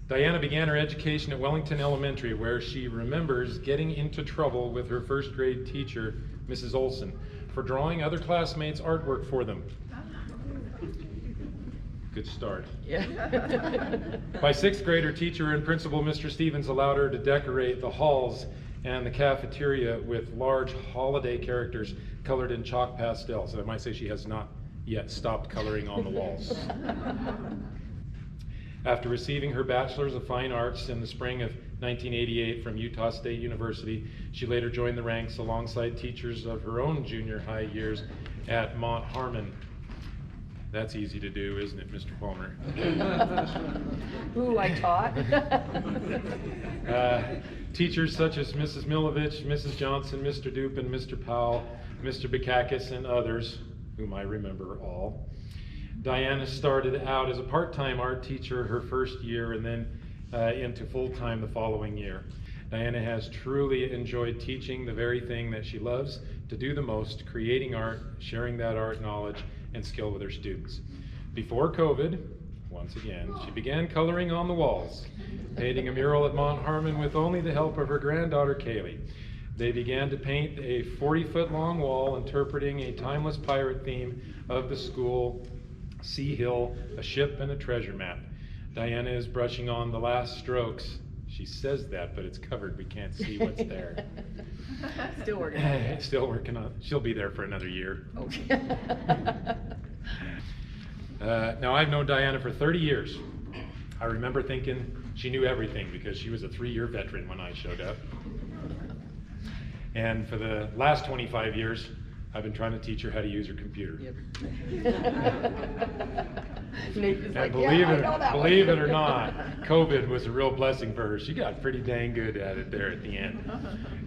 Diana began her education at Wellington Elementary, where she remembers getting into trouble with her first grade teacher, Mrs. Olson, for drawing other classmates' artwork for them. Good start. Yeah. By sixth grade, her teacher and principal, Mr. Stevens, allowed her to decorate the halls and the cafeteria with large holiday characters colored in chalk pastels. And I might say she has not yet stopped coloring on the walls. After receiving her Bachelor's of Fine Arts in the spring of 1988 from Utah State University, she later joined the ranks alongside teachers of her own junior high years at Mount Harmon. That's easy to do, isn't it, Mr. Palmer? Who I taught. Teachers such as Mrs. Milovich, Mrs. Johnson, Mr. Dupin, Mr. Powell, Mr. Bukakis, and others, whom I remember all. Diana started out as a part-time art teacher her first year and then into full-time the following year. Diana has truly enjoyed teaching the very thing that she loves to do the most, creating art, sharing that art knowledge and skill with her students. Before COVID, once again, she began coloring on the walls, painting a mural at Mount Harmon with only the help of her granddaughter, Kaylee. They began to paint a 40-foot-long wall interpreting a timeless pirate theme of the school, Sea Hill, a ship, and a treasure map. Diana is brushing on the last strokes. She says that, but it's covered. We can't see what's there. Still working on it. Still working on it. She'll be there for another year. Okay. Now, I've known Diana for 30 years. I remember thinking she knew everything because she was a 3-year veteran when I showed up. And for the last 25 years, I've been trying to teach her how to use her computer. Yep. And believe it or not, COVID was a real blessing for her. She got pretty dang good at it there at the end.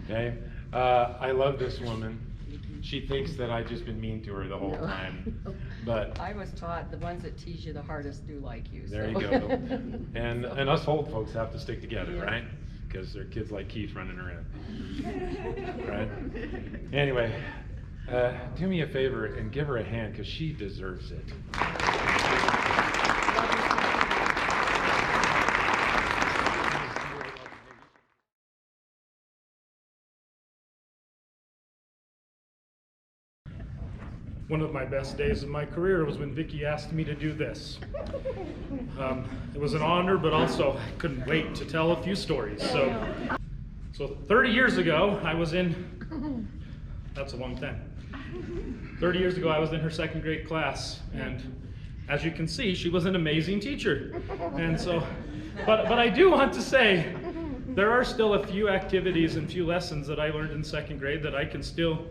Okay, I love this woman. She thinks that I've just been mean to her the whole time, but I was taught the ones that tease you the hardest do like you. there so. you go. And us old folks have to stick together, Yeah. right? Because there are kids like Keith running around, right? Anyway. Do me a favor and give her a hand because she deserves it. One of my best days of my career was when Vicki asked me to do this. It was an honor, but also I couldn't wait to tell a few stories. So 30 years ago, I was in, that's a long time. 30 years ago, I was in her second grade class, and as you can see, she was an amazing teacher. And so, but I do want to say, there are still a few activities and few lessons that I learned in second grade that I can still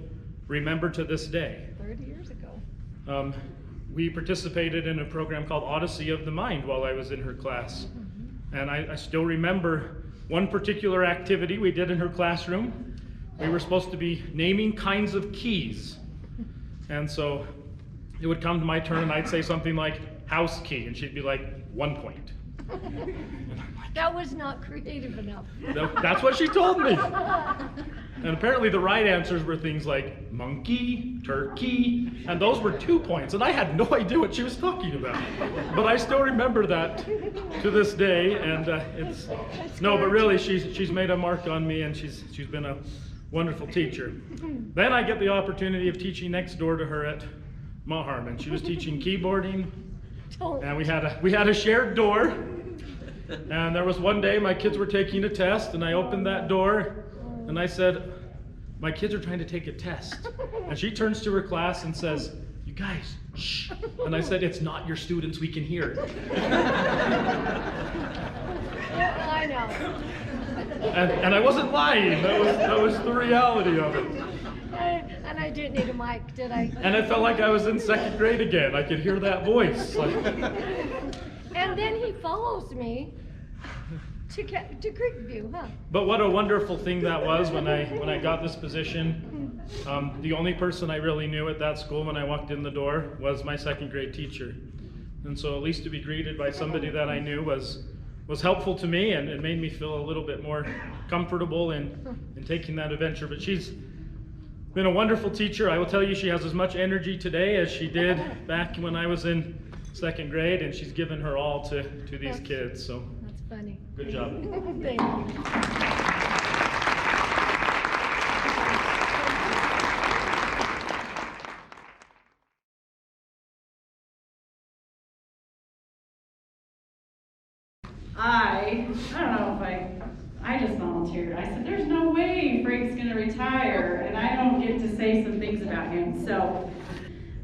remember to this day. 30 years ago. We participated in a program called Odyssey of the Mind while I was in her class. And I still remember one particular activity we did in her classroom. We were supposed to be naming kinds of keys. And so it would come to my turn and I'd say something like house key, and she'd be like 1 point. That was not creative enough. That's what she told me. And apparently the right answers were things like monkey, turkey, and those were 2 points. And I had no idea what she was talking about. But I still remember that to this day. And but really she's made a mark on me, and she's been a wonderful teacher. Then I get the opportunity of teaching next door to her at Mount Harmon. She was teaching keyboarding, and we had a shared door. And there was one day my kids were taking a test, and I opened that door and I said, "My kids are trying to take a test." And she turns to her class and says, "You guys, shh." And I said, "It's not your students, we can hear it." Yeah, I know. And I wasn't lying. That was the reality of it. And I didn't need a mic, did I? And I felt like I was in second grade again. I could hear that voice. And then he follows me to Creekview, huh? But what a wonderful thing that was when I got this position. The only person I really knew at that school when I walked in the door was my second grade teacher. And so at least to be greeted by somebody that I knew was helpful to me, and it made me feel a little bit more comfortable in taking that adventure. But she's been a wonderful teacher. I will tell you, she has as much energy today as she did back when I was in second grade, and she's given her all to these kids. So funny. Good job. Thank you. I don't know if I just volunteered. I said, there's no way Frank's gonna retire, and I don't get to say some things about him, so.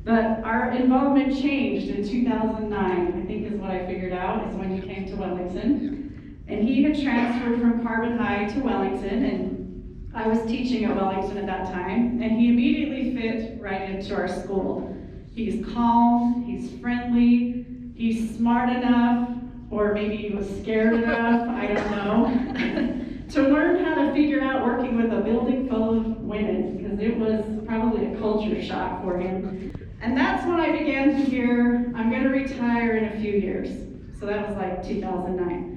But our involvement changed in 2009, I think is what I figured out, is when he came to Wellington. And he had transferred from Carbon High to Wellington, and I was teaching at Wellington at that time, and he immediately fit right into our school. He's calm, he's friendly, he's smart enough, or maybe he was scared enough, I don't know, to learn how to figure out working with a building full of women, because it was probably a culture shock for him. And that's when I began to hear, I'm gonna retire in a few years. So that was like 2009.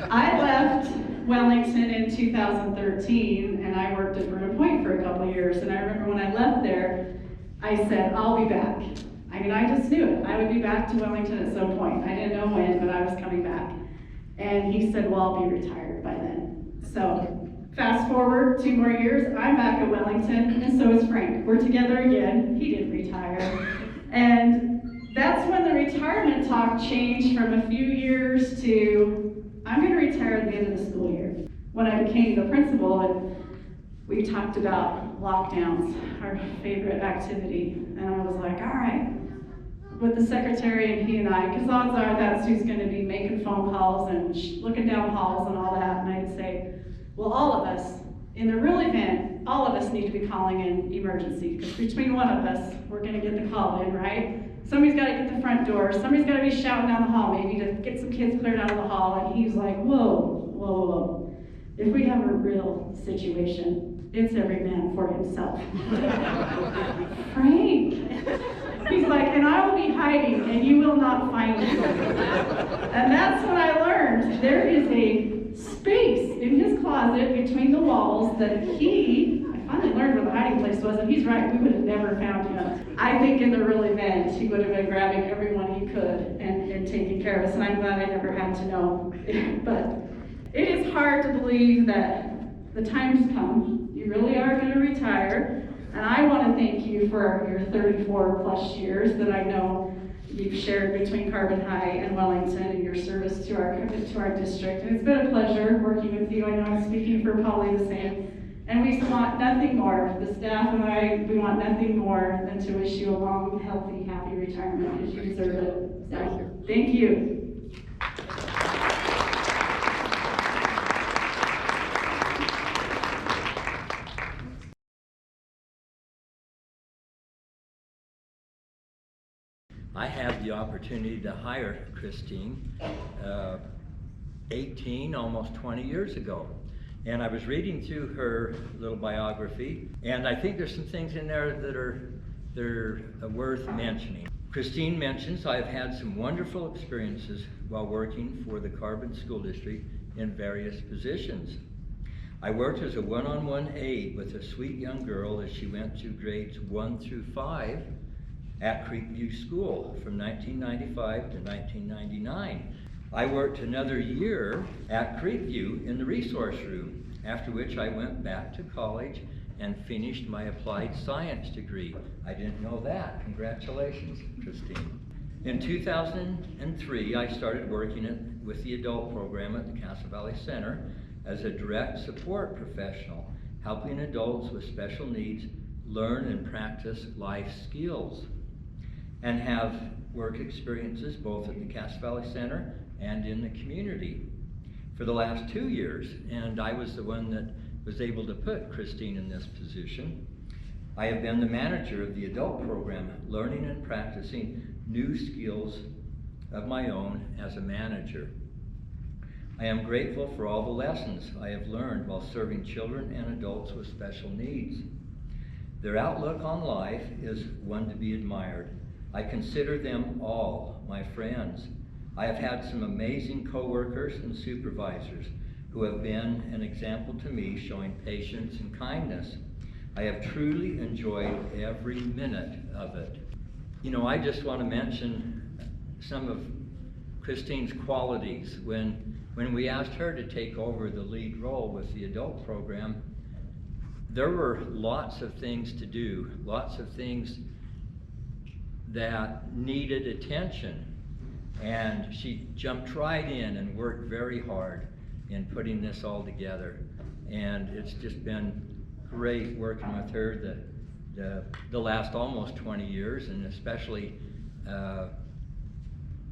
I left Wellington in 2013, and I worked at Bruin Point for a couple years, and I remember when I left there, I said, I'll be back. I mean, I just knew it. I would be back to Wellington at some point. I didn't know when, but I was coming back. And he said, well, I'll be retired by then. So fast forward 2 more years, I'm back at Wellington, and so is Frank. We're together again. He didn't retire. And that's when the retirement talk changed from a few years to, I'm gonna retire at the end of the school year. When I became the principal, and we talked about lockdowns, our favorite activity. And I was like, all right, with the secretary and he and I, because odds are that's who's gonna be making phone calls and looking down halls and all that. And I'd say, well, all of us, in the real event, all of us need to be calling in emergency, because between one of us, we're gonna get the call in, right? Somebody's gotta get the front door, somebody's gotta be shouting down the hall, maybe to get some kids cleared out of the hall. And he's like, whoa, whoa, whoa. If we have a real situation, it's every man for himself. Frank. He's like, and I will be hiding and you will not find me. And that's when I learned there is a space in his closet between the walls that I finally learned where the hiding place was, and he's right, we would have never found him. I think in the real event, he would have been grabbing everyone he could and taking care of us, and I'm glad I never had to know. But it is hard to believe that the time's come. You really are going to retire. And I want to thank you for your 34 plus years that I know you've shared between Carbon High and Wellington and your service to our district. And it's been a pleasure working with you. I know I'm speaking for Polly the same. And we want nothing more, the staff and I, we want nothing more than to wish you a long, healthy, happy retirement, because you deserve it. So, thank you. I had the opportunity to hire Christine 18, almost 20 years ago. And I was reading through her little biography, and I think there's some things in there that are worth mentioning. Christine mentions, I've had some wonderful experiences while working for the Carbon School District in various positions. I worked as a one-on-one aide with a sweet young girl as she went through grades 1 through 5 at Creekview School from 1995 to 1999. I worked another year at Creekview in the resource room, after which I went back to college and finished my applied science degree. I didn't know that. Congratulations, Christine. In 2003, I started working with the adult program at the Castle Valley Center as a direct support professional, helping adults with special needs learn and practice life skills, and have work experiences both at the Castle Valley Center and in the community for the last 2 years. And I was the one that was able to put Christine in this position. I have been the manager of the adult program, learning and practicing new skills of my own as a manager. I am grateful for all the lessons I have learned while serving children and adults with special needs. Their outlook on life is one to be admired. I consider them all my friends. I have had some amazing coworkers and supervisors who have been an example to me, showing patience and kindness. I have truly enjoyed every minute of it. You know, I just want to mention some of Christine's qualities. When we asked her to take over the lead role with the adult program, there were lots of things to do, lots of things that needed attention. And she jumped right in and worked very hard in putting this all together. And it's just been great working with her the last almost 20 years, and especially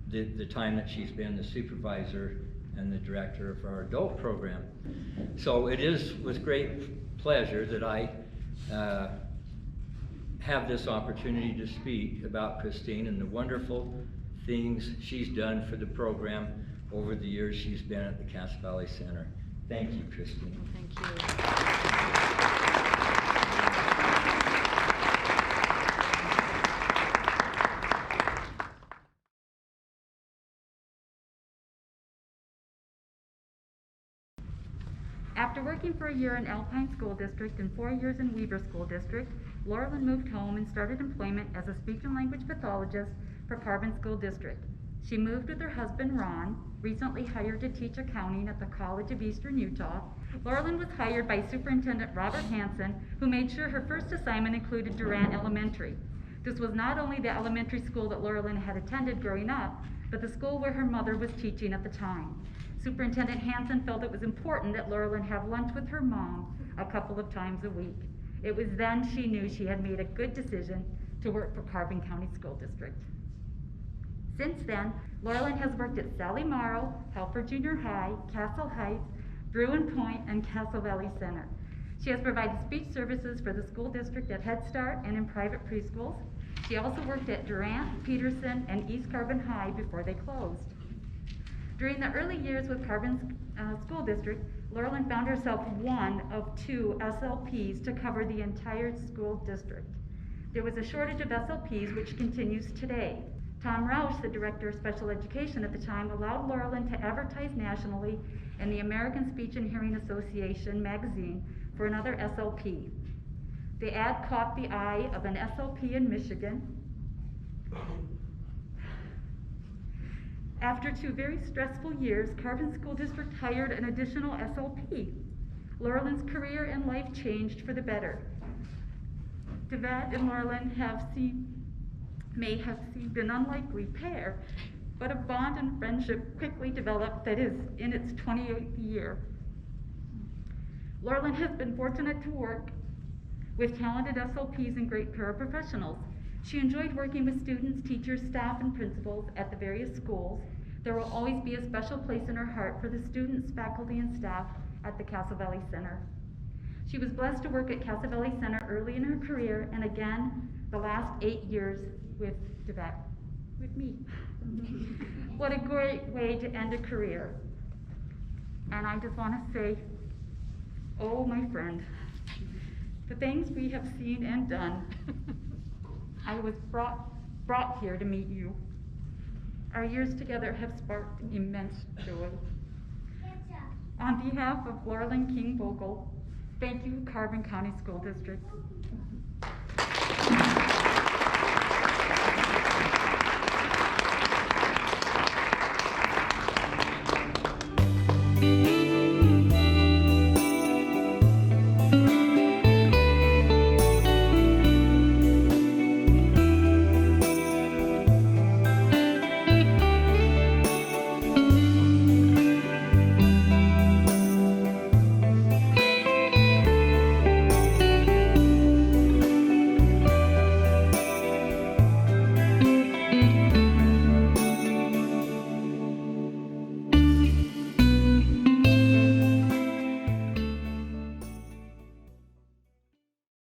the time that she's been the supervisor and the director of our adult program. So it is with great pleasure that I have this opportunity to speak about Christine and the wonderful things she's done for the program over the years she's been at the Cass Valley Center. Thank you, Christine. Thank you. After working for a year in Alpine School District and 4 years in Weaver School District, Laurelyn moved home and started employment as a speech and language pathologist for Carbon School District. She moved with her husband, Ron, recently hired to teach accounting at the College of Eastern Utah. Laurelyn was hired by Superintendent Robert Hansen, who made sure her first assignment included Durant Elementary. This was not only the elementary school that Laurelyn had attended growing up, but the school where her mother was teaching at the time. Superintendent Hansen felt it was important that Laurelyn have lunch with her mom a couple of times a week. It was then she knew she had made a good decision to work for Carbon County School District. Since then, Laurelyn has worked at Sally Morrow, Helper Junior High, Castle Heights, Bruin Point, and Castle Valley Center. She has provided speech services for the school district at Head Start and in private preschools. She also worked at Durant, Peterson, and East Carbon High before they closed. During the early years with Carbon School District, Laurelyn found herself one of 2 SLPs to cover the entire school district. There was a shortage of SLPs, which continues today. Tom Roush, the Director of Special Education at the time, allowed Laurelyn to advertise nationally in the American Speech and Hearing Association magazine for another SLP. The ad caught the eye of an SLP in Michigan. After 2 very stressful years, Carbon School District hired an additional SLP. Laurelyn's career and life changed for the better. Devat and Laurelyn may have seemed an unlikely pair, but a bond and friendship quickly developed that is in its 28th year. Laurelyn has been fortunate to work with talented SLPs and great paraprofessionals. She enjoyed working with students, teachers, staff, and principals at the various schools. There will always be a special place in her heart for the students, faculty, and staff at the Castle Valley Center. She was blessed to work at Castle Valley Center early in her career, and again, the last 8 years with Devat, with me. What a great way to end a career. And I just want to say, oh, my friend, the things we have seen and done. I was brought here to meet you. Our years together have sparked immense joy. On behalf of Laurelyn King Vogel, thank you, Carbon County School District.